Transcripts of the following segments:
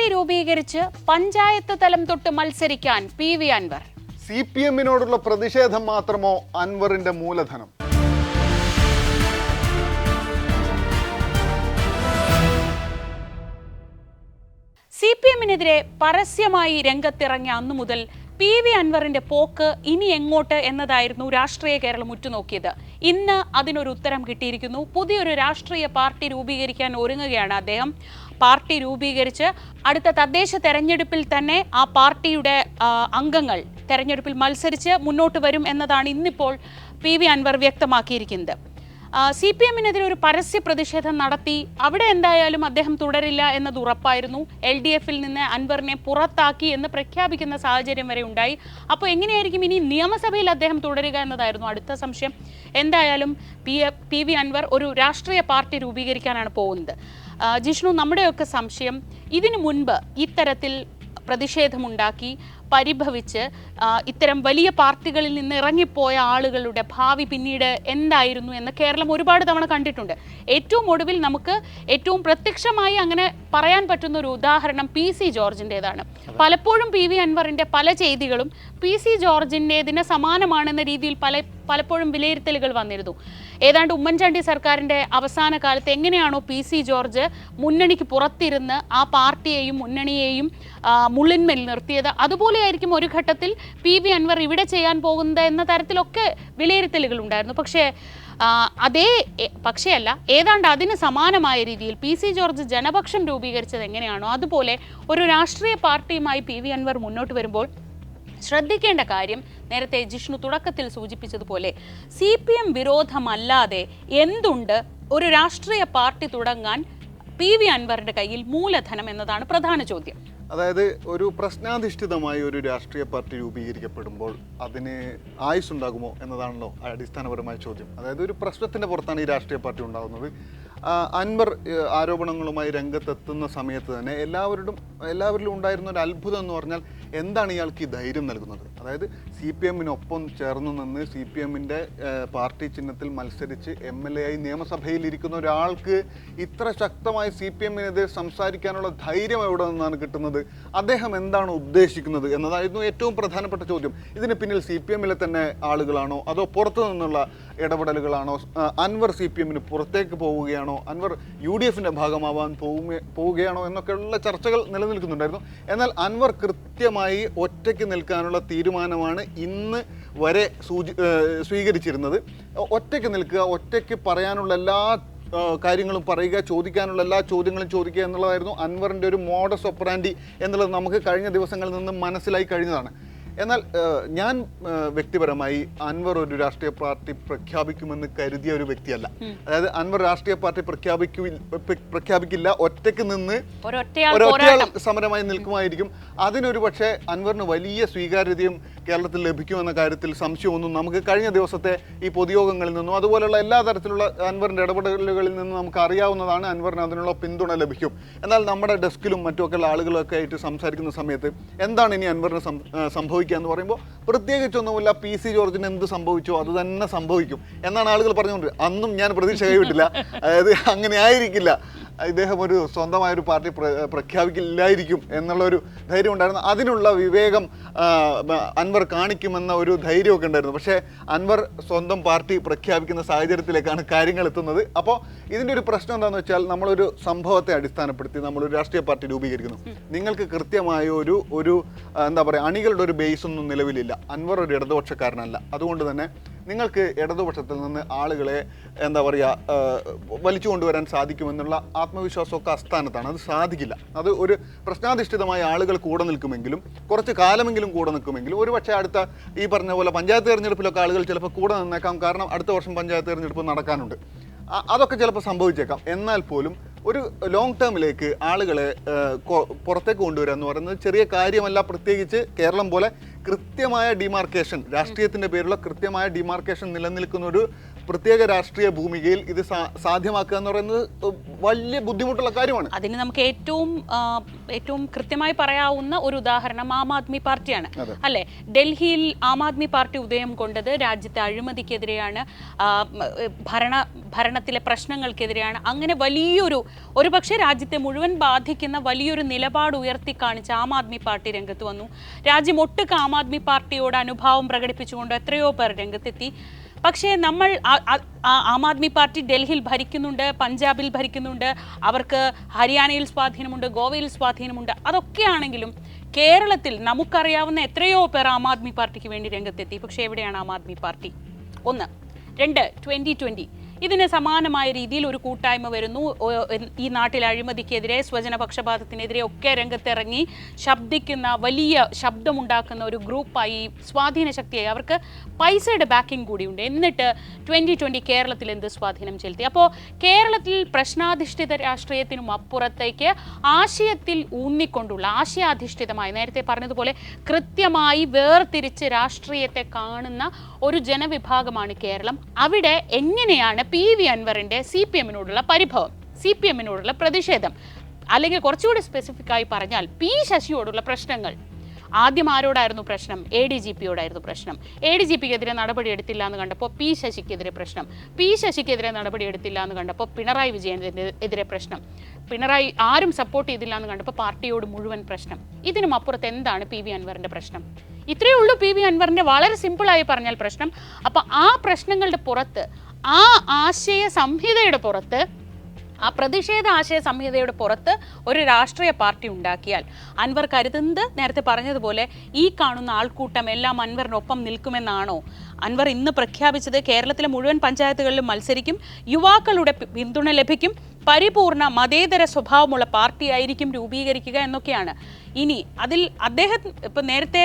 Party രൂപീകരിച്ച് പഞ്ചായത്ത് തലം തൊട്ട് മത്സരിക്കാൻ PV അൻവർ. CPM-നോടുള്ള പ്രതിഷേധം മാത്രമോ അൻവറിന്റെ മൂലധനം? CPM-നെതിരെ പരസ്യമായി രംഗത്തിറങ്ങിയ അന്നു മുതൽ PV അൻവറിന്റെ പോക്ക് ഇനി എങ്ങോട്ട് എന്നതായിരുന്നു രാഷ്ട്രീയ കേരളം ഉറ്റുനോക്കിയത്. ഇന്ന് അതിനൊരു ഉത്തരം കിട്ടിയിരിക്കുന്നു. പുതിയൊരു രാഷ്ട്രീയ പാർട്ടി രൂപീകരിക്കാൻ ഒരുങ്ങുകയാണ് അദ്ദേഹം. പാർട്ടി രൂപീകരിച്ച് അടുത്ത തദ്ദേശ തെരഞ്ഞെടുപ്പിൽ തന്നെ ആ പാർട്ടിയുടെ അംഗങ്ങൾ തെരഞ്ഞെടുപ്പിൽ മത്സരിച്ച് മുന്നോട്ട് വരും എന്നതാണ് ഇന്നിപ്പോൾ PV അൻവർ വ്യക്തമാക്കിയിരിക്കുന്നത്. CPM-നെതിരെ ഒരു പരസ്യ പ്രതിഷേധം നടത്തി. അവിടെ എന്തായാലും അദ്ദേഹം തുടരില്ല എന്നത് ഉറപ്പായിരുന്നു. LDF-ൽ നിന്ന് അൻവറിനെ പുറത്താക്കി എന്ന് പ്രഖ്യാപിക്കുന്ന സാഹചര്യം വരെ ഉണ്ടായി. അപ്പോൾ എങ്ങനെയായിരിക്കും ഇനി നിയമസഭയിൽ അദ്ദേഹം തുടരുക എന്നതായിരുന്നു അടുത്ത സംശയം. എന്തായാലും PV അൻവർ ഒരു രാഷ്ട്രീയ പാർട്ടി രൂപീകരിക്കാനാണ് പോകുന്നത്. ജിഷ്ണു, നമ്മുടെയൊക്കെ സംശയം, ഇതിനു മുൻപ് ഇത്തരത്തിൽ പ്രതിഷേധമുണ്ടാക്കി പരിഭവിച്ച് ഇത്തരം വലിയ പാർട്ടികളിൽ നിന്ന് ഇറങ്ങിപ്പോയ ആളുകളുടെ ഭാവി പിന്നീട് എന്തായിരുന്നു എന്ന് കേരളം ഒരുപാട് തവണ കണ്ടിട്ടുണ്ട്. ഏറ്റവും ഒടുവിൽ നമുക്ക് ഏറ്റവും പ്രത്യക്ഷമായി അങ്ങനെ പറയാൻ പറ്റുന്ന ഒരു ഉദാഹരണം PC ജോർജിൻ്റെതാണ്. പലപ്പോഴും PV അൻവറിൻ്റെ പല ചെയ്തികളും PC ജോർജിൻ്റെതിന് സമാനമാണെന്ന രീതിയിൽ പലപ്പോഴും വിലയിരുത്തലുകൾ വന്നിരുന്നു. ഏതാണ്ട് ഉമ്മൻചാണ്ടി സർക്കാരിൻ്റെ അവസാന കാലത്ത് എങ്ങനെയാണോ PC ജോർജ് മുന്നണിക്ക് പുറത്തിരുന്ന് ആ പാർട്ടിയെയും മുന്നണിയെയും മുള്ളിന്മേൽ നിർത്തിയത്, അതുപോലെയായിരിക്കും ഒരു ഘട്ടത്തിൽ PV അൻവർ ഇവിടെ ചെയ്യാൻ പോകുന്നത് എന്ന തരത്തിലൊക്കെ വിലയിരുത്തലുകൾ ഉണ്ടായിരുന്നു. പക്ഷേയല്ല, ഏതാണ്ട് അതിന് സമാനമായ രീതിയിൽ PC ജോർജ് ജനപക്ഷം രൂപീകരിച്ചത് എങ്ങനെയാണോ അതുപോലെ ഒരു രാഷ്ട്രീയ പാർട്ടിയുമായി PV അൻവർ മുന്നോട്ട് വരുമ്പോൾ ശ്രദ്ധിക്കേണ്ട കാര്യം, നേരത്തെ ജിഷ്ണു തുടക്കത്തിൽ സൂചിപ്പിച്ചതുപോലെ CPM വിരോധമല്ലാതെ എന്തുണ്ട് ഒരു രാഷ്ട്രീയ പാർട്ടി തുടങ്ങാൻ PV അൻവറിന്റെ കയ്യിൽ മൂലധനം എന്നതാണ് പ്രധാന ചോദ്യം. അതായത് ഒരു പ്രശ്നാധിഷ്ഠിതമായ ഒരു രാഷ്ട്രീയ പാർട്ടി രൂപീകരിക്കപ്പെടുമ്പോൾ അതിന് ആയുസ്സുണ്ടാകുമോ എന്നതാണല്ലോ അടിസ്ഥാനപരമായ ചോദ്യം. അതായത് ഒരു പ്രശ്നത്തിൻ്റെ പുറത്താണ് ഈ രാഷ്ട്രീയ പാർട്ടി ഉണ്ടാകുന്നത്. അൻവർ ആരോപണങ്ങളുമായി രംഗത്തെത്തുന്ന സമയത്ത് തന്നെ എല്ലാവരിലും ഉണ്ടായിരുന്ന ഒരു അത്ഭുതം എന്ന് പറഞ്ഞാൽ, എന്താണ് ഇയാൾക്ക് ഈ ധൈര്യം നൽകുന്നത്? അതായത് CPM-നൊപ്പം ചേർന്ന് നിന്ന് CPM-ൻ്റെ പാർട്ടി ചിഹ്നത്തിൽ മത്സരിച്ച് MLA ആയി നിയമസഭയിൽ ഇരിക്കുന്ന ഒരാൾക്ക് ഇത്ര ശക്തമായി CPM-നെതിരെ സംസാരിക്കാനുള്ള ധൈര്യം എവിടെ നിന്നാണ് കിട്ടുന്നത്? അദ്ദേഹം എന്താണ് ഉദ്ദേശിക്കുന്നത് എന്നതായിരുന്നു ഏറ്റവും പ്രധാനപ്പെട്ട ചോദ്യം. ഇതിന് പിന്നിൽ CPM-ലെ തന്നെ ആളുകളാണോ അതോ പുറത്തു നിന്നുള്ള ഇടപെടലുകളാണോ? അൻവർ CPM-ന് പുറത്തേക്ക് പോവുകയാണോ? അൻവർ UDF-ൻ്റെ ഭാഗമാവാൻ പോവുകയാണോ എന്നൊക്കെയുള്ള ചർച്ചകൾ നിലനിൽക്കുന്നുണ്ടായിരുന്നു. എന്നാൽ അൻവർ കൃത്യമായി ഒറ്റയ്ക്ക് നിൽക്കാനുള്ള തീരുമാനമാണ് ഇന്ന് വരെ സ്വീകരിച്ചിരുന്നത്. ഒറ്റയ്ക്ക് നിൽക്കുക, ഒറ്റയ്ക്ക് പറയാനുള്ള എല്ലാ കാര്യങ്ങളും പറയുക, ചോദിക്കാനുള്ള എല്ലാ ചോദ്യങ്ങളും ചോദിക്കുക എന്നുള്ളതായിരുന്നു അൻവറിൻ്റെ ഒരു മോഡസ് ഓപ്പറാൻഡി എന്നുള്ളത് നമുക്ക് കഴിഞ്ഞ ദിവസങ്ങളിൽ നിന്ന് മനസ്സിലായി കഴിഞ്ഞതാണ്. എന്നാൽ ഞാൻ വ്യക്തിപരമായി അൻവർ ഒരു രാഷ്ട്രീയ പാർട്ടി പ്രഖ്യാപിക്കുമെന്ന് കരുതിയ ഒരു വ്യക്തിയല്ല. അതായത് അൻവർ രാഷ്ട്രീയ പാർട്ടി പ്രഖ്യാപിക്കില്ല, ഒറ്റയ്ക്ക് നിന്ന് ഒരൊറ്റയാൾ സമരമായി നിൽക്കുമായിരിക്കും. അതിനൊരു പക്ഷേ അൻവറിന് വലിയ സ്വീകാര്യതയും കേരളത്തിൽ ലഭിക്കുമെന്ന കാര്യത്തിൽ സംശയമൊന്നും നമുക്ക് കഴിഞ്ഞ ദിവസത്തെ ഈ പൊതുയോഗങ്ങളിൽ നിന്നും അതുപോലെയുള്ള എല്ലാ തരത്തിലുള്ള അൻവറിൻ്റെ ഇടപെടലുകളിൽ നിന്നും നമുക്ക് അറിയാവുന്നതാണ്. അൻവറിന് അതിനുള്ള പിന്തുണ ലഭിക്കും. എന്നാൽ നമ്മുടെ ഡെസ്കിലും മറ്റുമൊക്കെയുള്ള ആളുകളൊക്കെ ആയിട്ട് സംസാരിക്കുന്ന സമയത്ത് എന്താണ് ഇനി അൻവറിന് സംഭവിക്കുക എന്ന് പറയുമ്പോൾ പ്രത്യേകിച്ചൊന്നുമില്ല, PC ജോർജിന് എന്ത് സംഭവിച്ചോ അത് തന്നെ സംഭവിക്കും എന്നാണ് ആളുകൾ പറഞ്ഞുകൊണ്ടിരുന്നത്. അന്നും ഞാൻ പ്രതീക്ഷ കൈവിട്ടില്ല. അതായത് അങ്ങനെ ആയിരിക്കില്ല, ഇദ്ദേഹം ഒരു സ്വന്തമായൊരു പാർട്ടി പ്രഖ്യാപിക്കില്ലായിരിക്കും എന്നുള്ളൊരു ധൈര്യം ഉണ്ടായിരുന്നു. അതിനുള്ള വിവേകം അൻവർ കാണിക്കുമെന്ന ഒരു ധൈര്യമൊക്കെ ഉണ്ടായിരുന്നു. പക്ഷേ അൻവർ സ്വന്തം പാർട്ടി പ്രഖ്യാപിക്കുന്ന സാഹചര്യത്തിലേക്കാണ് കാര്യങ്ങൾ എത്തുന്നത്. അപ്പോൾ ഇതിൻ്റെ ഒരു പ്രശ്നം എന്താണെന്ന് വെച്ചാൽ, നമ്മളൊരു സംഭവത്തെ അടിസ്ഥാനപ്പെടുത്തി നമ്മളൊരു രാഷ്ട്രീയ പാർട്ടി രൂപീകരിക്കുന്നു. നിങ്ങൾക്ക് കൃത്യമായ ഒരു എന്താ പറയുക, അണികളുടെ ഒരു ബേസ് ഒന്നും നിലവിലില്ല. അൻവർ ഒരു ഇടതുപക്ഷക്കാരനല്ല. അതുകൊണ്ട് തന്നെ നിങ്ങൾക്ക് ഇടതുപക്ഷത്തിൽ നിന്ന് ആളുകളെ എന്താ പറയുക വലിച്ചു കൊണ്ടുവരാൻ സാധിക്കുമെന്നുള്ള ആത്മവിശ്വാസമൊക്കെ അസ്ഥാനത്താണ്. അത് സാധിക്കില്ല. അത് ഒരു പ്രശ്നാധിഷ്ഠിതമായ ആളുകൾ കൂടെ നിൽക്കുമെങ്കിലും, കുറച്ച് കാലമെങ്കിലും കൂടെ നിൽക്കുമെങ്കിലും, ഒരു പക്ഷേ അടുത്ത ഈ പറഞ്ഞ പോലെ പഞ്ചായത്ത് തെരഞ്ഞെടുപ്പിലൊക്കെ ആളുകൾ ചിലപ്പോൾ കൂടെ നിന്നേക്കാം. കാരണം അടുത്ത വർഷം പഞ്ചായത്ത് തെരഞ്ഞെടുപ്പ് നടക്കാനുണ്ട്. അതൊക്കെ ചിലപ്പോൾ സംഭവിച്ചേക്കാം. എന്നാൽ പോലും ഒരു ലോങ് ടേമിലേക്ക് ആളുകളെ പുറത്തേക്ക് കൊണ്ടുവരിക എന്ന് പറയുന്നത് ചെറിയ കാര്യമല്ല. പ്രത്യേകിച്ച് കേരളം പോലെ കൃത്യമായ ഡിമാർക്കേഷൻ, രാഷ്ട്രീയത്തിൻ്റെ പേരിലുള്ള കൃത്യമായ ഡിമാർക്കേഷൻ നിലനിൽക്കുന്ന ഒരു പ്രത്യേക രാഷ്ട്രീയ ഭൂമികയിൽ ഇത് സാധ്യമാക്കുക എന്ന് പറയുന്നത് വലിയ ബുദ്ധിമുട്ടുള്ള കാര്യമാണ്. അതിന് നമുക്ക് ഏറ്റവും കൃത്യമായി പറയാവുന്ന ഒരു ഉദാഹരണം ആം ആദ്മി പാർട്ടിയാണ് അല്ലെ. ഡൽഹിയിൽ ആം ആദ്മി പാർട്ടി ഉദയം കൊണ്ടത് രാജ്യത്തെ അഴിമതിക്കെതിരെയാണ്, ഭരണത്തിലെ പ്രശ്നങ്ങൾക്കെതിരെയാണ്. അങ്ങനെ ഒരു പക്ഷേ രാജ്യത്തെ മുഴുവൻ ബാധിക്കുന്ന വലിയൊരു നിലപാട് ഉയർത്തി കാണിച്ച ആം ആദ്മി പാർട്ടി രംഗത്ത് വന്നു. രാജ്യം ഒട്ടുക്ക് ആം ആദ്മി പാർട്ടിയോട് അനുഭാവം പ്രകടിപ്പിച്ചുകൊണ്ട് എത്രയോ പേർ രംഗത്തെത്തി. പക്ഷേ നമ്മൾ ആം ആദ്മി പാർട്ടി ഡൽഹിയിൽ ഭരിക്കുന്നുണ്ട്, പഞ്ചാബിൽ ഭരിക്കുന്നുണ്ട്, അവർക്ക് ഹരിയാനയിൽ സ്വാധീനമുണ്ട്, ഗോവയിൽ സ്വാധീനമുണ്ട്. അതൊക്കെയാണെങ്കിലും കേരളത്തിൽ നമുക്കറിയാവുന്ന എത്രയോ പേർ ആം ആദ്മി പാർട്ടിക്ക് വേണ്ടി രംഗത്തെത്തി. പക്ഷേ എവിടെയാണ് ആം ആദ്മി പാർട്ടി? 1. 2, 2020 ഇതിന് സമാനമായ രീതിയിൽ ഒരു കൂട്ടായ്മ വരുന്നു. ഈ നാട്ടിൽ അഴിമതിക്കെതിരെ, സ്വജനപക്ഷപാതത്തിനെതിരെ ഒക്കെ രംഗത്തിറങ്ങി ശബ്ദിക്കുന്ന, വലിയ ശബ്ദമുണ്ടാക്കുന്ന ഒരു ഗ്രൂപ്പായി, സ്വാധീന ശക്തിയായി. അവർക്ക് പൈസയുടെ ബാക്കിംഗ് കൂടിയുണ്ട്. എന്നിട്ട് 2020 കേരളത്തിൽ എന്ത് സ്വാധീനം ചെലുത്തി? അപ്പോൾ കേരളത്തിൽ പ്രശ്നാധിഷ്ഠിത രാഷ്ട്രീയത്തിനും അപ്പുറത്തേക്ക് ആശയത്തിൽ ഊന്നിക്കൊണ്ടുള്ള, ആശയാധിഷ്ഠിതമായി നേരത്തെ പറഞ്ഞതുപോലെ കൃത്യമായി വേർതിരിച്ച് രാഷ്ട്രീയത്തെ കാണുന്ന ഒരു ജനവിഭാഗമാണ് കേരളം. അവിടെ എങ്ങനെയാണ് PV അൻവറിന്റെ CPM-നോടുള്ള പരിഭവം, CPM-നോടുള്ള പ്രതിഷേധം, അല്ലെങ്കിൽ കുറച്ചുകൂടി സ്പെസിഫിക് ആയി പറഞ്ഞാൽ P ശശിയോടുള്ള പ്രശ്നങ്ങൾ? ആദ്യം ആരോടായിരുന്നു പ്രശ്നം? ADGP-യോടായിരുന്നു പ്രശ്നം. ADGP-ക്കെതിരെ നടപടിയെടുത്തില്ല എന്ന് കണ്ടപ്പോൾ P ശശിക്കെതിരെ പ്രശ്നം. P ശശിക്കെതിരെ നടപടിയെടുത്തില്ല എന്ന് കണ്ടപ്പോൾ പിണറായി വിജയനെതിരെ പ്രശ്നം. പിണറായി ആരും സപ്പോർട്ട് ചെയ്തില്ല എന്ന് കണ്ടപ്പോൾ പാർട്ടിയോട് മുഴുവൻ പ്രശ്നം. ഇതിനും അപ്പുറത്ത് എന്താണ് PV അൻവറിന്റെ പ്രശ്നം? ഇത്രയേ ഉള്ളൂ PV അൻവറിന്റെ, വളരെ സിമ്പിളായി പറഞ്ഞാൽ പ്രശ്നം. അപ്പം ആ പ്രശ്നങ്ങളുടെ പുറത്ത്, ആ ആശയ സംഹിതയുടെ പുറത്ത്, ആ പ്രതിഷേധ ആശയ സംഹിതയുടെ പുറത്ത് ഒരു രാഷ്ട്രീയ പാർട്ടി ഉണ്ടാക്കിയാൽ അൻവർ കരുതുന്നത്, നേരത്തെ പറഞ്ഞതുപോലെ ഈ കാണുന്ന ആൾക്കൂട്ടം എല്ലാം അൻവറിനൊപ്പം നിൽക്കുമെന്നാണോ? അൻവർ ഇന്ന് പ്രഖ്യാപിച്ചത് കേരളത്തിലെ മുഴുവൻ പഞ്ചായത്തുകളിലും മത്സരിക്കും, യുവാക്കളുടെ പിന്തുണ ലഭിക്കും, പരിപൂർണ മതേതര സ്വഭാവമുള്ള പാർട്ടിയായിരിക്കും രൂപീകരിക്കുക എന്നൊക്കെയാണ്. ഇനി അതിൽ അദ്ദേഹം ഇപ്പം നേരത്തെ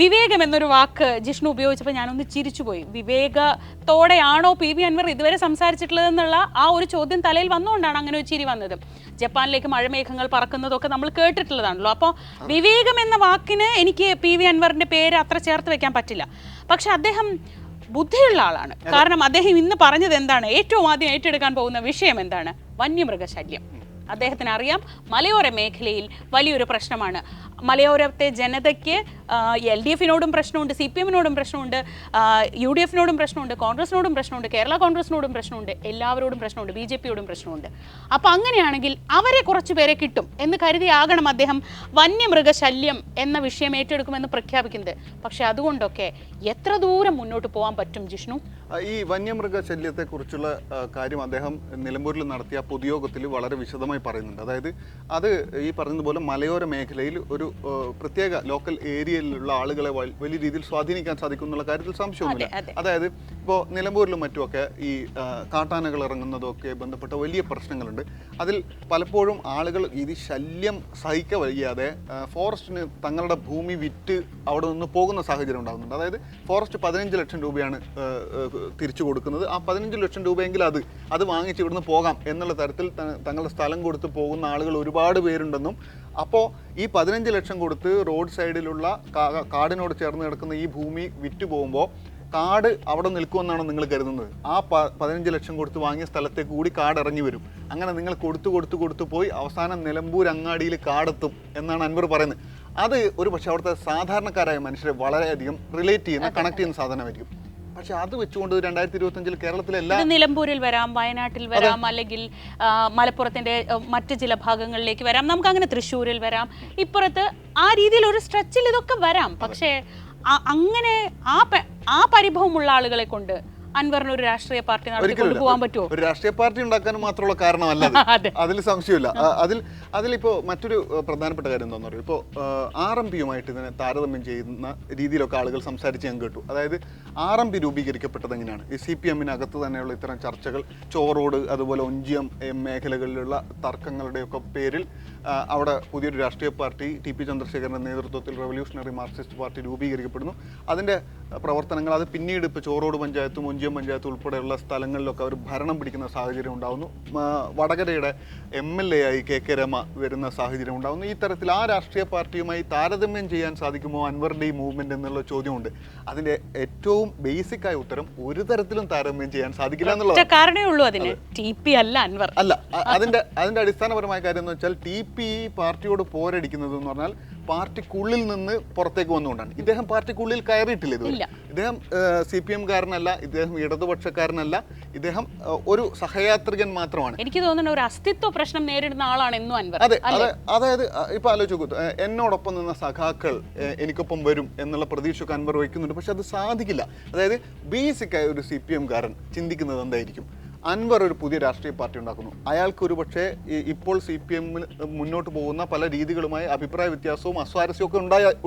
വിവേകം എന്നൊരു വാക്ക് ജിഷ്ണു ഉപയോഗിച്ചപ്പോൾ ഞാനൊന്ന് ചിരിച്ചുപോയി. വിവേകത്തോടെയാണോ PV അൻവർ ഇതുവരെ സംസാരിച്ചിട്ടുള്ളതെന്നുള്ള ആ ഒരു ചോദ്യം തലയിൽ വന്നുകൊണ്ടാണ് അങ്ങനെ ഒരു ചിരി വന്നത്. ജപ്പാനിലേക്ക് മഴമേഘങ്ങൾ പറക്കുന്നതൊക്കെ നമ്മൾ കേട്ടിട്ടുള്ളതാണല്ലോ. അപ്പോൾ വിവേകം എന്ന വാക്കിന് എനിക്ക് PV അൻവറിന്റെ പേര് അത്ര ചേർത്ത് വെക്കാൻ പറ്റില്ല. പക്ഷെ അദ്ദേഹം ബുദ്ധിയുള്ള ആളാണ്. കാരണം അദ്ദേഹം ഇന്ന് പറഞ്ഞത് എന്താണ്? ഏറ്റവും ആദ്യം ഏറ്റെടുക്കാൻ പോകുന്ന വിഷയം എന്താണ്? വന്യമൃഗശല്യം. അദ്ദേഹത്തിന് അറിയാം മലയോര മേഖലയിൽ വലിയൊരു പ്രശ്നമാണ്. മലയോരത്തെ ജനതയ്ക്ക് LDF-നോടും പ്രശ്നമുണ്ട്, CPM-നോടും പ്രശ്നമുണ്ട്, UDF-നോടും പ്രശ്നമുണ്ട്, കോൺഗ്രസിനോടും പ്രശ്നമുണ്ട്, കേരള കോൺഗ്രസിനോടും പ്രശ്നമുണ്ട്, എല്ലാവരോടും പ്രശ്നമുണ്ട്, BJP-യോടും പ്രശ്നമുണ്ട്. അപ്പോൾ അങ്ങനെയാണെങ്കിൽ അവരെ കുറച്ച് പേരെ കിട്ടും എന്ന് കരുതിയാകണം അദ്ദേഹം വന്യമൃഗശല്യം എന്ന വിഷയം ഏറ്റെടുക്കുമെന്ന് പ്രഖ്യാപിക്കുന്നത്. പക്ഷെ അതുകൊണ്ടൊക്കെ എത്ര ദൂരം മുന്നോട്ട് പോകാൻ പറ്റും ജിഷ്ണു? ഈ വന്യമൃഗശല്യത്തെക്കുറിച്ചുള്ള കാര്യം അദ്ദേഹം നിലമ്പൂരിൽ നടത്തിയ പൊതുയോഗത്തിൽ വളരെ വിശദമായി പറയുന്നുണ്ട്. അതായത് അത് ഈ പറഞ്ഞതുപോലെ മലയോര മേഖലയിൽ ഒരു പ്രത്യേക ലോക്കൽ ഏരിയയിലുള്ള ആളുകളെ വലിയ രീതിയിൽ സ്വാധീനിക്കാൻ സാധിക്കും എന്നുള്ള കാര്യത്തിൽ സംശയമൊന്നുമില്ല. അതായത് ഇപ്പോൾ നിലമ്പൂരിലും മറ്റുമൊക്കെ ഈ കാട്ടാനകൾ ഇറങ്ങുന്നതൊക്കെ ബന്ധപ്പെട്ട വലിയ പ്രശ്നങ്ങളുണ്ട്. അതിൽ പലപ്പോഴും ആളുകൾ ഇത് ശല്യം സഹിക്ക വയ്യാതെ ഫോറസ്റ്റിന് തങ്ങളുടെ ഭൂമി വിറ്റ് അവിടെ നിന്ന് പോകുന്ന സാഹചര്യം ഉണ്ടാകുന്നുണ്ട്. അതായത് ഫോറസ്റ്റ് 15 ലക്ഷം രൂപയാണ് തിരിച്ചു കൊടുക്കുന്നത്. ആ 15 ലക്ഷം രൂപയെങ്കിൽ അത് വാങ്ങിച്ച് ഇവിടുന്ന് പോകാം എന്നുള്ള തരത്തിൽ തങ്ങളുടെ സ്ഥലം കൊടുത്ത് പോകുന്ന ആളുകൾ ഒരുപാട് പേരുണ്ടെന്നും, അപ്പോൾ ഈ 15 ലക്ഷം കൊടുത്ത് റോഡ് സൈഡിലുള്ള കാടിനോട് ചേർന്ന് കിടക്കുന്ന ഈ ഭൂമി വിറ്റ് പോകുമ്പോൾ കാട് അവിടെ നിൽക്കുമെന്നാണ് നിങ്ങൾ കരുതുന്നത്? ആ 15 ലക്ഷം കൊടുത്ത് വാങ്ങിയ സ്ഥലത്തേക്ക് കൂടി കാട് ഇറങ്ങി വരും. അങ്ങനെ നിങ്ങൾ കൊടുത്തു പോയി അവസാനം നിലമ്പൂർ അങ്ങാടിയിൽ കാടെത്തും എന്നാണ് അൻവർ പറയുന്നത്. അത് ഒരു പക്ഷേ അവിടുത്തെ സാധാരണക്കാരായ മനുഷ്യരെ വളരെയധികം റിലേറ്റ് ചെയ്യുന്ന, കണക്ട് ചെയ്യുന്ന സാധനമായിരിക്കും. പക്ഷെ അത് വെച്ചുകൊണ്ട് 2025 കേരളത്തിലെ നിലമ്പൂരിൽ വരാം, വയനാട്ടിൽ വരാം, അല്ലെങ്കിൽ മലപ്പുറത്തിന്റെ മറ്റ് ചില ഭാഗങ്ങളിലേക്ക് വരാം, നമുക്ക് അങ്ങനെ തൃശ്ശൂരിൽ വരാം, ഇപ്പുറത്ത് ആ രീതിയിൽ ഒരു സ്ട്രെച്ചിൽ ഇതൊക്കെ വരാം. പക്ഷേ അങ്ങനെ ആ പരിഭവമുള്ള ആളുകളെ കൊണ്ട് അൻവറിന് ഒരു രാഷ്ട്രീയ പാർട്ടി നടത്തിക്കൊണ്ട് പോകാൻ പറ്റുമോ? ഒരു രാഷ്ട്രീയ പാർട്ടി ഉണ്ടാക്കാനും മാത്രമുള്ള കാരണമല്ല, അതിൽ സംശയമില്ല. അതിലിപ്പോൾ മറ്റൊരു പ്രധാനപ്പെട്ട കാര്യം എന്താണെന്ന് പറയും, ഇപ്പോൾ RMP-യുമായിട്ട് ഇതിനെ താരതമ്യം ചെയ്യുന്ന രീതിയിലൊക്കെ ആളുകൾ സംസാരിച്ച് ഞാൻ കേട്ടു. അതായത് RMP രൂപീകരിക്കപ്പെട്ടത് എങ്ങനെയാണ്? ഈ CPM-നകത്ത് തന്നെയുള്ള ഇത്തരം ചർച്ചകൾ, ചോറോട് അതുപോലെ ഒഞ്ചിയം മേഖലകളിലുള്ള തർക്കങ്ങളുടെയൊക്കെ പേരിൽ അവിടെ പുതിയൊരു രാഷ്ട്രീയ പാർട്ടി TP ചന്ദ്രശേഖരൻ്റെ നേതൃത്വത്തിൽ റവല്യൂഷണറി മാർക്സിസ്റ്റ് പാർട്ടി രൂപീകരിക്കപ്പെടുന്നു. അതിൻ്റെ പ്രവർത്തനങ്ങൾ അത് പിന്നീട് ഇപ്പോൾ ചോറോട് പഞ്ചായത്തും കുഞ്ചിയം പഞ്ചായത്ത് ഉൾപ്പെടെയുള്ള സ്ഥലങ്ങളിലൊക്കെ അവർ ഭരണം പിടിക്കുന്ന സാഹചര്യം ഉണ്ടാകുന്നു. വടകരയുടെ MLA ആയി KK രമ വരുന്ന സാഹചര്യം ഉണ്ടാകുന്നു. ഈ തരത്തിൽ ആ രാഷ്ട്രീയ പാർട്ടിയുമായി താരതമ്യം ചെയ്യാൻ സാധിക്കുമോ അൻവറിൻ്റെ ഈ മൂവ്മെന്റ് എന്നുള്ള ചോദ്യമുണ്ട്. അതിന്റെ ഏറ്റവും ബേസിക് ആയ ഉത്തരം ഒരു തരത്തിലും താരതമ്യം ചെയ്യാൻ സാധിക്കില്ല എന്നുള്ളത് കാരണമേ ഉള്ളൂ. അതിന് TP അല്ല അൻവർ അല്ല. അതിന്റെ അടിസ്ഥാനപരമായ കാര്യം എന്ന് വെച്ചാൽ TP പാർട്ടിയോട് പോരടിക്കുന്നത് എന്ന് പറഞ്ഞാൽ പാർട്ടിക്കുള്ളിൽ നിന്ന് പുറത്തേക്ക് വന്നുകൊണ്ടാണ്. ഇദ്ദേഹം പാർട്ടിക്കുള്ളിൽ കയറിയിട്ടില്ല ഇതുവരെ. ഇദ്ദേഹം CPM കാരനല്ല, ഇദ്ദേഹം ഇടതുപക്ഷക്കാരനല്ല, ഇദ്ദേഹം ഒരു സഹയാത്രികൻ മാത്രമാണ്. എനിക്ക് തോന്നുന്നു ഒരു അസ്തിത്വ പ്രശ്നം നേരിടുന്ന ആളാണ് എന്നും അൻവർ. അതായത് ഇപ്പൊ ആലോചിച്ച് നോക്കൂ, എന്നോടൊപ്പം നിന്ന സഖാക്കൾ എനിക്കൊപ്പം വരും എന്നുള്ള പ്രതീക്ഷയൊക്കെ അൻവർ വയ്ക്കുന്നുണ്ട്. പക്ഷെ അത് സാധിക്കില്ല. അതായത് ബേസിക് ആയ ഒരു CPM കാരൻ ചിന്തിക്കുന്നത് എന്തായിരിക്കും? അൻവർ ഒരു പുതിയ രാഷ്ട്രീയ പാർട്ടി ഉണ്ടാക്കുന്നു. അയാൾക്ക് ഒരു പക്ഷേ ഇപ്പോൾ CPM മുന്നോട്ട് പോകുന്ന പല രീതികളുമായി അഭിപ്രായ വ്യത്യാസവും അസ്വാരസ്യവും ഒക്കെ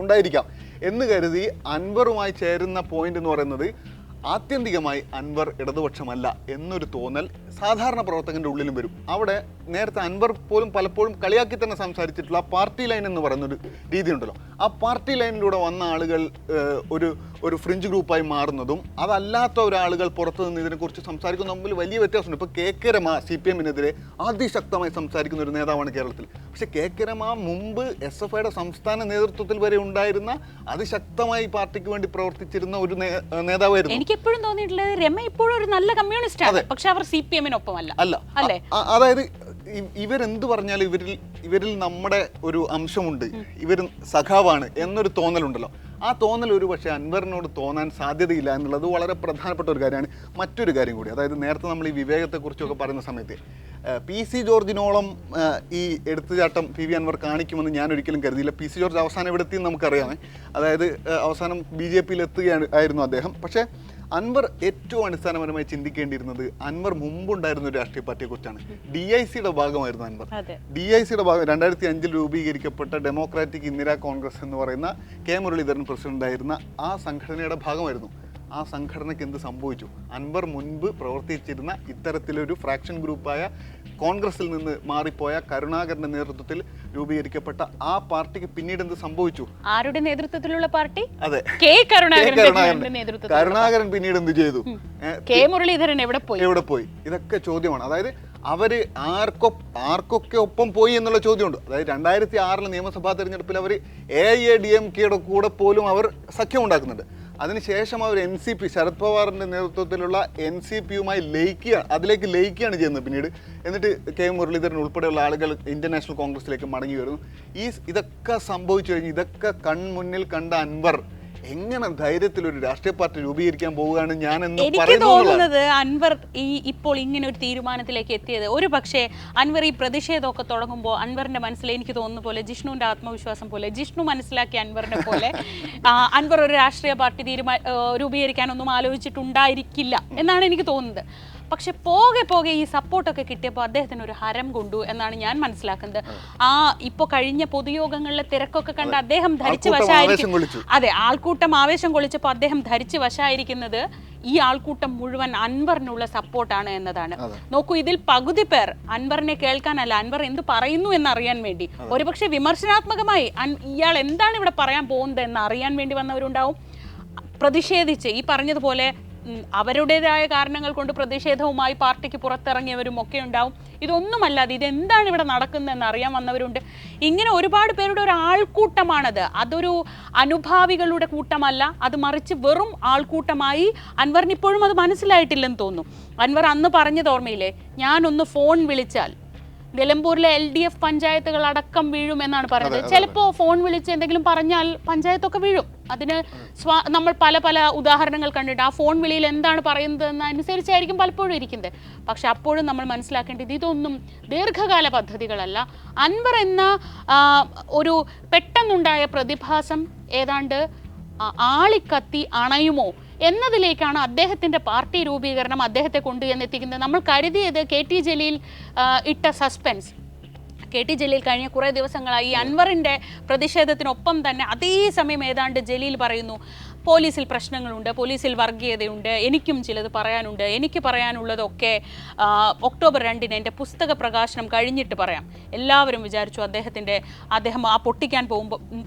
ഉണ്ടായിരിക്കാം എന്ന് കരുതി അൻവറുമായി ചേരുന്ന പോയിന്റ് എന്ന് പറയുന്നത് ആത്യന്തികമായി അൻവർ ഇടതുപക്ഷമല്ല എന്നൊരു തോന്നൽ സാധാരണ പ്രവർത്തകന്റെ ഉള്ളിലും വരും. അവിടെ നേരത്തെ അൻവർ പോലും പലപ്പോഴും കളിയാക്കി തന്നെ സംസാരിച്ചിട്ടുള്ള ആ പാർട്ടി ലൈൻ എന്ന് പറയുന്നൊരു രീതി ഉണ്ടല്ലോ. ആ പാർട്ടി ലൈനിലൂടെ വന്ന ആളുകൾ ഒരു ഫ്രിഞ്ച് ഗ്രൂപ്പായി മാറുന്നതും അതല്ലാത്ത ഒരാളുകൾ പുറത്തു നിന്ന് ഇതിനെക്കുറിച്ച് സംസാരിക്കുന്ന തമ്മിൽ വലിയ വ്യത്യാസമുണ്ട്. ഇപ്പോൾ KK രമ CPM-നെതിരെ അതിശക്തമായി സംസാരിക്കുന്ന ഒരു നേതാവാണ് കേരളത്തിൽ. പക്ഷേ KK രമ മുമ്പ് SFIയുടെ സംസ്ഥാന നേതൃത്വത്തിൽ വരെ ഉണ്ടായിരുന്ന അതിശക്തമായി പാർട്ടിക്ക് വേണ്ടി പ്രവർത്തിച്ചിരുന്ന ഒരു നേതാവായിരുന്നു. എനിക്ക് എപ്പോഴും തോന്നിയിട്ടുള്ളത് രമ ഇപ്പോഴും ഒരു നല്ല കമ്മ്യൂണിസ്റ്റ് ആണ്. പക്ഷെ അവർ CPM-നൊപ്പം അല്ല. അതായത് ഇവരെന്ത് പറഞ്ഞാലും ഇവരിൽ നമ്മുടെ ഒരു അംശമുണ്ട്, ഇവർ സഖാവാണ് എന്നൊരു തോന്നലുണ്ടല്ലോ. ആ തോന്നൽ ഒരു പക്ഷേ അൻവറിനോട് തോന്നാൻ സാധ്യതയില്ല എന്നുള്ളത് വളരെ പ്രധാനപ്പെട്ട ഒരു കാര്യമാണ്. മറ്റൊരു കാര്യം കൂടി, അതായത് നേരത്തെ നമ്മൾ ഈ വിവേകത്തെക്കുറിച്ചൊക്കെ പറയുന്ന സമയത്ത് PC ജോർജിനോളം ഈ എടുത്തുചാട്ടം PV അൻവർ കാണിക്കുമെന്ന് ഞാൻ ഒരിക്കലും കരുതിയില്ല. PC ജോർജ് അവസാനം എവിടെ എത്തിയെന്ന് നമുക്കറിയാമേ. അതായത് അവസാനം BJP-യിൽ എത്തുകയായിരുന്നു അദ്ദേഹം. പക്ഷേ അൻവർ ഏറ്റവും അടിസ്ഥാനപരമായി ചിന്തിക്കേണ്ടിയിരുന്നത് അൻവർ മുമ്പുണ്ടായിരുന്ന ഒരു രാഷ്ട്രീയ പാർട്ടിയെ കുറിച്ചാണ്. DIC-യുടെ ഭാഗമായിരുന്നു അൻവർ. DIC-യുടെ ഭാഗം 2005 രൂപീകരിക്കപ്പെട്ട ഡെമോക്രാറ്റിക് ഇന്ദിരാ കോൺഗ്രസ് എന്ന് പറയുന്ന K മുരളീധരൻ പ്രസിഡന്റായിരുന്ന ആ സംഘടനയുടെ ഭാഗമായിരുന്നു. ആ സംഘടനയ്ക്ക് എന്ത് സംഭവിച്ചു? അൻവർ മുൻപ് പ്രവർത്തിച്ചിരുന്ന ഇത്തരത്തിലൊരു ഫ്രാക്ഷൻ ഗ്രൂപ്പായ കോൺഗ്രസിൽ നിന്ന് മാറിപ്പോയ കരുണാകരന്റെ നേതൃത്വത്തിൽ രൂപീകരിക്കപ്പെട്ട ആ പാർട്ടിക്ക് പിന്നീട് എന്ത് സംഭവിച്ചു? ആരുടെ നേതൃത്വത്തിലുള്ള പാർട്ടി? അതെ, കരുണാകരൻ പിന്നീട് എന്ത് ചെയ്തു? K മുരളീധരൻ എവിടെ പോയി? ഇതൊക്കെ ചോദ്യമാണ്. അതായത് അവര് ആർക്കൊക്കെ ഒപ്പം പോയി എന്നുള്ള ചോദ്യമുണ്ട്. അതായത് 2006 നിയമസഭാ തെരഞ്ഞെടുപ്പിൽ അവർ AIADMKയുടെ കൂടെ പോലും അവർ സഖ്യം ഉണ്ടാക്കുന്നുണ്ട്. അതിനുശേഷം അവർ NCP ശരത് പവാറിന്റെ നേതൃത്വത്തിലുള്ള NCP-യുമായി അതിലേക്ക് ലയിക്കുകയാണ് ചെയ്യുന്നത് പിന്നീട്. എന്നിട്ട് K മുരളീധരൻ ഉൾപ്പെടെയുള്ള ആളുകൾ ഇന്ത്യൻ നാഷണൽ കോൺഗ്രസിലേക്ക് മടങ്ങി വരുന്നു. ഇതൊക്കെ സംഭവിച്ചു കഴിഞ്ഞ് ഇതൊക്കെ കൺമുന്നിൽ കണ്ട അൻവർ എങ്ങനെ ധൈര്യത്തിൽ ഒരു രാഷ്ട്രീയ പാർട്ടി രൂപീകരിക്കാൻ പോവുകയാണ് ഞാൻ എന്ന് എനിക്ക് തോന്നുന്നത് അൻവർ ഇപ്പോൾ ഇങ്ങനെ ഒരു തീരുമാനത്തിലേക്ക് എത്തിയത് ഒരു പക്ഷേ അൻവർ ഈ പ്രതിഷേധമൊക്കെ തുടങ്ങുമ്പോൾ അൻവറിന്റെ മനസ്സിൽ എനിക്ക് തോന്നുന്ന പോലെ ജിഷ്ണുവിന്റെ ആത്മവിശ്വാസം പോലെ ജിഷ്ണു മനസ്സിലാക്കിയ അൻവറിനെ പോലെ അൻവർ ഒരു രാഷ്ട്രീയ പാർട്ടി രൂപീകരിക്കാനൊന്നും ആലോചിച്ചിട്ടുണ്ടായിരിക്കില്ല എന്നാണ് എനിക്ക് തോന്നുന്നത്. പക്ഷെ പോകെ ഈ സപ്പോർട്ടൊക്കെ കിട്ടിയപ്പോൾ അദ്ദേഹത്തിന് ഒരു ഹരം കൊണ്ടു എന്നാണ് ഞാൻ മനസ്സിലാക്കുന്നത്. ഇപ്പോൾ കഴിഞ്ഞ പൊതുയോഗങ്ങളിലെ തിരക്കൊക്കെ കണ്ട് അദ്ദേഹം ധരിച്ചു വശായിരിക്കും. അതെ, ആൾക്കൂട്ടം ആവേശം കൊള്ളിച്ചപ്പോൾ അദ്ദേഹം ധരിച്ചു വശായിരിക്കുന്നത് ഈ ആൾക്കൂട്ടം മുഴുവൻ അൻവറിനുള്ള സപ്പോർട്ടാണ് എന്നതാണ്. നോക്കൂ, ഇതിൽ പകുതി പേർ അൻവറിനെ കേൾക്കാനല്ല, അൻവർ എന്ത് പറയുന്നു എന്നറിയാൻ വേണ്ടി, ഒരുപക്ഷെ വിമർശനാത്മകമായി ഇയാൾ എന്താണ് ഇവിടെ പറയാൻ പോകുന്നത് എന്ന് അറിയാൻ വേണ്ടി വന്നവരുണ്ടാവും. പ്രതിഷേധിച്ച് ഈ പറഞ്ഞതുപോലെ അവരുടേതായ കാരണങ്ങൾ കൊണ്ട് പ്രതിഷേധവുമായി പാർട്ടിക്ക് പുറത്തിറങ്ങിയവരും ഒക്കെ ഉണ്ടാവും. ഇതൊന്നുമല്ലാതെ ഇതെന്താണ് ഇവിടെ നടക്കുന്നതെന്ന് അറിയാൻ വന്നവരുണ്ട്. ഇങ്ങനെ ഒരുപാട് പേരുടെ ഒരു ആൾക്കൂട്ടമാണത്. അതൊരു അനുഭാവികളുടെ കൂട്ടമല്ല, അത് മറിച്ച് വെറും ആൾക്കൂട്ടമായി അൻവറിന് ഇപ്പോഴും അത് മനസ്സിലായിട്ടില്ലെന്ന് തോന്നുന്നു. അൻവർ അന്ന് പറഞ്ഞത് ഓർമ്മയില്ലേ, ഞാനൊന്ന് ഫോൺ വിളിച്ചാൽ നിലമ്പൂരിലെ LDF പഞ്ചായത്തുകൾ അടക്കം വീഴുമെന്നാണ് പറയുന്നത്. ചിലപ്പോൾ ഫോൺ വിളിച്ച് എന്തെങ്കിലും പറഞ്ഞാൽ പഞ്ചായത്തൊക്കെ വീഴും. അതിന് നമ്മൾ പല ഉദാഹരണങ്ങൾ കണ്ടിട്ട് ആ ഫോൺ വിളിയിൽ എന്താണ് പറയുന്നത് എന്നനുസരിച്ചായിരിക്കും പലപ്പോഴും ഇരിക്കുന്നത്. പക്ഷെ അപ്പോഴും നമ്മൾ മനസ്സിലാക്കേണ്ടത് ഇതൊന്നും ദീർഘകാല പദ്ധതികളല്ല. അൻവർ എന്ന ഒരു പെട്ടെന്നുണ്ടായ പ്രതിഭാസം ഏതാണ്ട് ആളിക്കത്തി അണയുമോ എന്നതിലേക്കാണ് അദ്ദേഹത്തിൻ്റെ പാർട്ടി രൂപീകരണം അദ്ദേഹത്തെ കൊണ്ടുചെന്നെത്തിക്കുന്നത്. നമ്മൾ കരുതിയത് KT ജലീൽ ഇട്ട സസ്പെൻസ്, KT ജലീൽ കഴിഞ്ഞ കുറേ ദിവസങ്ങളായി അൻവറിൻ്റെ പ്രതിഷേധത്തിനൊപ്പം തന്നെ അതേസമയം ഏതാണ്ട് ജലീൽ പറയുന്നു പോലീസിൽ പ്രശ്നങ്ങളുണ്ട്, പോലീസിൽ വർഗീയതയുണ്ട്, എനിക്കും ചിലത് പറയാനുണ്ട്, എനിക്ക് പറയാനുള്ളതൊക്കെ ഒക്ടോബർ 2-ന് എൻ്റെ പുസ്തക പ്രകാശനം കഴിഞ്ഞിട്ട് പറയാം. എല്ലാവരും വിചാരിച്ചു അദ്ദേഹം ആ പൊട്ടിക്കാൻ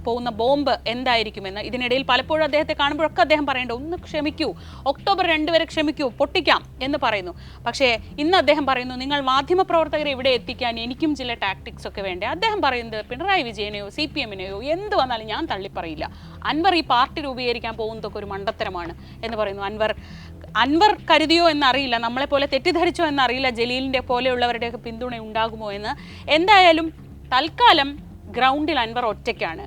പോകുന്ന ബോംബ് എന്തായിരിക്കുമെന്ന്. ഇതിനിടയിൽ പലപ്പോഴും അദ്ദേഹത്തെ കാണുമ്പോഴൊക്കെ അദ്ദേഹം പറയേണ്ട ഒന്ന് ക്ഷമിക്കൂ, ഒക്ടോബർ 2 വരെ ക്ഷമിക്കൂ, പൊട്ടിക്കാം എന്ന് പറയുന്നു. പക്ഷേ ഇന്ന് അദ്ദേഹം പറയുന്നു നിങ്ങൾ മാധ്യമപ്രവർത്തകരെ ഇവിടെ എത്തിക്കാൻ എനിക്കും ചില ടാക്ടിക്സ് ഒക്കെ വേണ്ടേ. അദ്ദേഹം പറയുന്നത് പിണറായി വിജയനെയോ CPM-നെയോ എന്ത് വന്നാലും ഞാൻ തള്ളിപ്പറയില്ല. അൻവർ ഈ പാർട്ടി രൂപീകരിക്കാൻ പോകുന്നതൊക്കെ ഒരു മണ്ടത്തരമാണ് എന്ന് പറയുന്നു. അൻവർ കരുതിയോ എന്നറിയില്ല, നമ്മളെപ്പോലെ തെറ്റിദ്ധരിച്ചോ എന്നറിയില്ല ജലീലിൻ്റെ പോലെയുള്ളവരുടെയൊക്കെ പിന്തുണ ഉണ്ടാകുമോ എന്ന്. എന്തായാലും തൽക്കാലം ഗ്രൗണ്ടിൽ അൻവർ ഒറ്റയ്ക്കാണ്.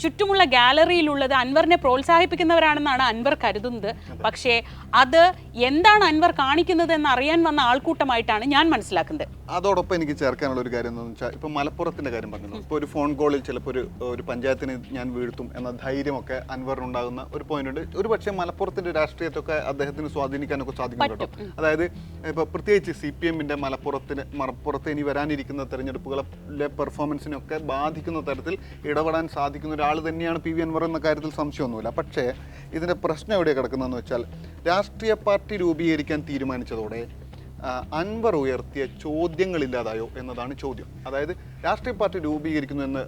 ചുറ്റുമുള്ള ഗാലറിയിലുള്ളത് അൻവറിനെ പ്രോത്സാഹിപ്പിക്കുന്നവരാണെന്നാണ് അൻവർ കരുതുന്നത്. പക്ഷേ അത് എന്താണ് അൻവർ കാണിക്കുന്നത് എന്ന് അറിയാൻ വന്ന ആൾക്കൂട്ടമായിട്ടാണ് ഞാൻ മനസ്സിലാക്കുന്നത്. അതോടൊപ്പം എനിക്ക് ചേർക്കാനുള്ള ഒരു കാര്യം എന്താണെന്ന് വെച്ചാൽ, ഇപ്പോൾ മലപ്പുറത്തിൻ്റെ കാര്യം പറഞ്ഞല്ലോ, ഇപ്പോൾ ഒരു ഫോൺ കോളിൽ ചിലപ്പോൾ ഒരു പഞ്ചായത്തിന് ഞാൻ വീഴ്ത്തും എന്ന ധൈര്യമൊക്കെ അൻവറിനുണ്ടാകുന്ന ഒരു പോയിന്റ് ഉണ്ട്. ഒരു പക്ഷേ മലപ്പുറത്തിൻ്റെ രാഷ്ട്രീയത്തൊക്കെ അദ്ദേഹത്തിന് സ്വാധീനിക്കാനൊക്കെ സാധിക്കും കേട്ടോ. അതായത് ഇപ്പോൾ പ്രത്യേകിച്ച് CPM-ന്റെ മലപ്പുറത്ത് ഇനി വരാനിരിക്കുന്ന തെരഞ്ഞെടുപ്പുകളിലെ പെർഫോമൻസിനൊക്കെ ബാധിക്കുന്ന തരത്തിൽ ഇടപെടാൻ സാധിക്കുന്ന ഒരാൾ തന്നെയാണ് PV അൻവർ എന്ന കാര്യത്തിൽ സംശയമൊന്നുമില്ല. പക്ഷേ ഇതിൻ്റെ പ്രശ്നം എവിടെ കിടക്കുന്നതെന്ന് വെച്ചാൽ, രാഷ്ട്രീയ പാർട്ടി രൂപീകരിക്കാൻ തീരുമാനിച്ചതോടെ അൻവർ ഉയർത്തിയ ചോദ്യങ്ങളില്ലാതായോ എന്നതാണ് ചോദ്യം. അതായത് രാഷ്ട്രീയ പാർട്ടി രൂപീകരിക്കുന്നു എന്ന്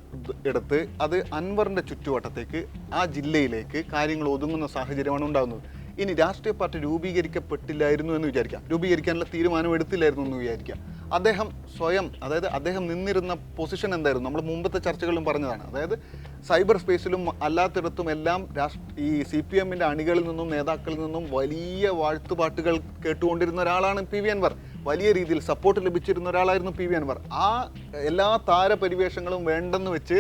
എടുത്ത് അത് അൻവറിൻ്റെ ചുറ്റുവട്ടത്തേക്ക്, ആ ജില്ലയിലേക്ക് കാര്യങ്ങൾ ഒതുങ്ങുന്ന സാഹചര്യമാണ് ഉണ്ടാകുന്നത്. ഇനി രാഷ്ട്രീയ പാർട്ടി രൂപീകരിക്കപ്പെട്ടില്ലായിരുന്നു എന്ന് വിചാരിക്കാം, രൂപീകരിക്കാനുള്ള തീരുമാനം എടുത്തില്ലായിരുന്നു എന്ന് വിചാരിക്കാം. അദ്ദേഹം സ്വയം, അതായത് അദ്ദേഹം നിന്നിരുന്ന പൊസിഷൻ എന്തായിരുന്നു, നമ്മൾ മുമ്പത്തെ ചർച്ചകളിലും പറഞ്ഞതാണ്. അതായത് സൈബർ സ്പേസിലും അല്ലാത്തിടത്തും എല്ലാം ഈ CPM-ന്റെ അണികളിൽ നിന്നും നേതാക്കളിൽ നിന്നും വലിയ വാഴ്ത്തുപാട്ടുകൾ കേട്ടുകൊണ്ടിരുന്ന ഒരാളാണ് PV അൻവർ. വലിയ രീതിയിൽ സപ്പോർട്ട് ലഭിച്ചിരുന്ന ഒരാളായിരുന്നു PV അൻവർ. ആ എല്ലാ താരപരിവേഷങ്ങളും വേണ്ടെന്ന് വെച്ച്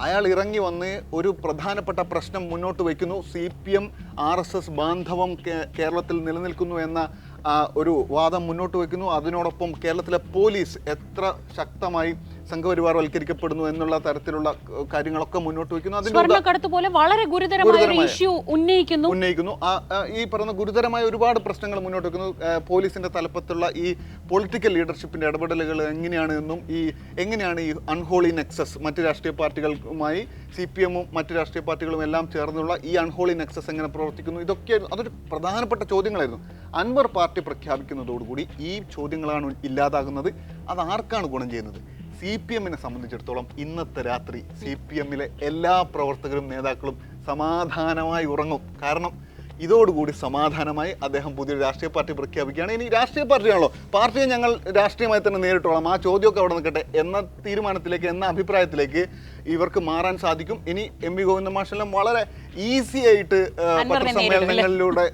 അയാൾ ഇറങ്ങി വന്ന് ഒരു പ്രധാനപ്പെട്ട പ്രശ്നം മുന്നോട്ട് വയ്ക്കുന്നു. CPM RSS ബാന്ധവം കേരളത്തിൽ നിലനിൽക്കുന്നു എന്ന ഒരു വാദം മുന്നോട്ട് വയ്ക്കുന്നു. അതിനോടൊപ്പം കേരളത്തിലെ പോലീസ് എത്ര ശക്തമായി സംഘപരിവാർവൽക്കരിക്കപ്പെടുന്നു എന്നുള്ള തരത്തിലുള്ള കാര്യങ്ങളൊക്കെ മുന്നോട്ട് വയ്ക്കുന്നു. സ്വർണ്ണക്കടത്ത് പോലെ വളരെ ഗുരുതരമായ ഇഷ്യൂ ഉന്നയിക്കുന്നു. ഈ പറഞ്ഞ ഗുരുതരമായ ഒരുപാട് പ്രശ്നങ്ങൾ മുന്നോട്ട് വയ്ക്കുന്നു. പോലീസിന്റെ തലപ്പത്തുള്ള ഈ പൊളിറ്റിക്കൽ ലീഡർഷിപ്പിന്റെ ഇടപെടലുകൾ എങ്ങനെയാണെന്നും എങ്ങനെയാണ് ഈ അൺഹോളി നെക്സസ് മറ്റ് രാഷ്ട്രീയ പാർട്ടികളുമായി CPM-ഉം മറ്റ് രാഷ്ട്രീയ പാർട്ടികളും എല്ലാം ചേർന്നുള്ള ഈ അൺഹോളി നെക്സസ് എങ്ങനെ പ്രവർത്തിക്കുന്നു, ഇതൊക്കെ അതൊരു പ്രധാനപ്പെട്ട ചോദ്യങ്ങളായിരുന്നു. അൻവർ പാർട്ടി പ്രഖ്യാപിക്കുന്നതോടുകൂടി ഈ ചോദ്യങ്ങളാണ് ഇല്ലാതാകുന്നത്. അത് ആർക്കാണ് ഗുണം ചെയ്യുന്നത്? CPM-നെ സംബന്ധിച്ചിടത്തോളം ഇന്നത്തെ രാത്രി CPM-ലെ എല്ലാ പ്രവർത്തകരും നേതാക്കളും സമാധാനമായി ഉറങ്ങും. കാരണം ഇതോടുകൂടി സമാധാനമായി അദ്ദേഹം പുതിയൊരു രാഷ്ട്രീയ പാർട്ടി പ്രഖ്യാപിക്കുകയാണ്. ഇനി രാഷ്ട്രീയ പാർട്ടിയാണല്ലോ, പാർട്ടിയെ ഞങ്ങൾ രാഷ്ട്രീയമായി തന്നെ നേരിട്ടോളാം, ആ ചോദ്യമൊക്കെ അവിടെ നിൽക്കട്ടെ എന്ന തീരുമാനത്തിലേക്ക്, എന്ന അഭിപ്രായത്തിലേക്ക് ഇവർക്ക് മാറാൻ സാധിക്കും. ഇനി MV ഗോവിന്ദൻ മാഷെല്ലാം വളരെ ഈസി ആയിട്ട് പത്രസമ്മേളനങ്ങളിലൂടെ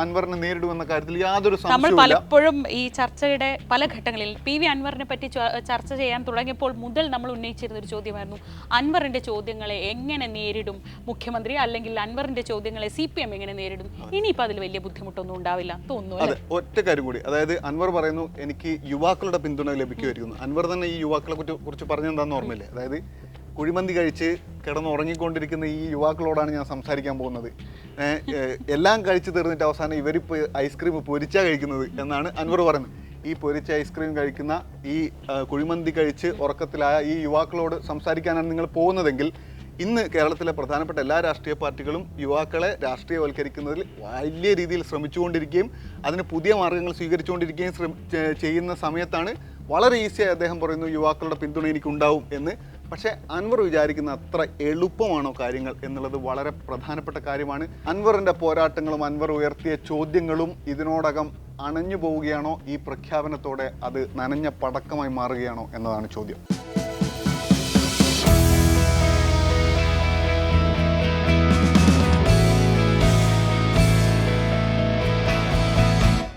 അൻവറിനെ നേരിടുമെന്ന കാര്യത്തിൽ യാതൊരു സംശയവുമില്ല. പലപ്പോഴും ഈ ചർച്ചയുടെ പല ഘട്ടങ്ങളിൽ PV അൻവറിനെ പറ്റി ചർച്ച ചെയ്യാൻ തുടങ്ങിയപ്പോൾ മുതൽ നമ്മൾ ഉന്നയിച്ചിരുന്ന ഒരു ചോദ്യമായിരുന്നു, അൻവറിന്റെ ചോദ്യങ്ങളെ എങ്ങനെ നേരിടും മുഖ്യമന്ത്രി, അല്ലെങ്കിൽ അൻവറിന്റെ ചോദ്യങ്ങളെ CPM എങ്ങനെ നേരിടും? ഇനിയിപ്പോൾ അതിൽ വലിയ ബുദ്ധിമുട്ടൊന്നും ഉണ്ടാവില്ല തോന്നുന്നു. അതെ, ഒറ്റ കാര്യം കൂടി, അതായത് അൻവർ പറയുന്നു എനിക്ക് യുവാക്കളുടെ പിന്തുണ ലഭിക്കുമായിരിക്കുന്നു. അൻവർ തന്നെ ഈ യുവാക്കളെ കുറിച്ച് പറഞ്ഞെന്താന്ന് ഓർമ്മയില്ലേ? അതായത് കുഴിമന്തി കഴിച്ച് കിടന്നുറങ്ങിക്കൊണ്ടിരിക്കുന്ന ഈ യുവാക്കളോടാണ് ഞാൻ സംസാരിക്കാൻ പോകുന്നത്. എല്ലാം കഴിച്ചു തീർന്നിട്ട് അവസാനം ഇവരിപ്പോൾ ഐസ്ക്രീം പൊരിച്ചാണ് കഴിക്കുന്നത് എന്നാണ് അൻവർ പറയുന്നത്. ഈ പൊരിച്ച ഐസ്ക്രീം കഴിക്കുന്ന, ഈ കുഴിമന്തി കഴിച്ച് ഉറക്കത്തിലായ ഈ യുവാക്കളോട് സംസാരിക്കാനാണ് നിങ്ങൾ പോകുന്നതെങ്കിൽ, ഇന്ന് കേരളത്തിലെ പ്രധാനപ്പെട്ട എല്ലാ രാഷ്ട്രീയ പാർട്ടികളും യുവാക്കളെ രാഷ്ട്രീയവൽക്കരിക്കുന്നതിൽ വലിയ രീതിയിൽ ശ്രമിച്ചുകൊണ്ടിരിക്കുകയും അതിന് പുതിയ മാർഗ്ഗങ്ങൾ സ്വീകരിച്ചുകൊണ്ടിരിക്കുകയും ചെയ്യുന്ന സമയത്താണ് വളരെ ഈസിയായി അദ്ദേഹം പറയുന്നു യുവാക്കളുടെ പിന്തുണ എനിക്കുണ്ടാവും എന്ന്. പക്ഷേ അൻവർ വിചാരിക്കുന്ന അത്ര എളുപ്പമാണോ കാര്യങ്ങൾ എന്നുള്ളത് വളരെ പ്രധാനപ്പെട്ട കാര്യമാണ്. അൻവറിൻ്റെ പോരാട്ടങ്ങളും അൻവർ ഉയർത്തിയ ചോദ്യങ്ങളും ഇതിനോടകം അണഞ്ഞു പോവുകയാണോ, ഈ പ്രഖ്യാപനത്തോടെ അത് നനഞ്ഞ പടക്കമായി മാറുകയാണോ എന്നതാണ് ചോദ്യം.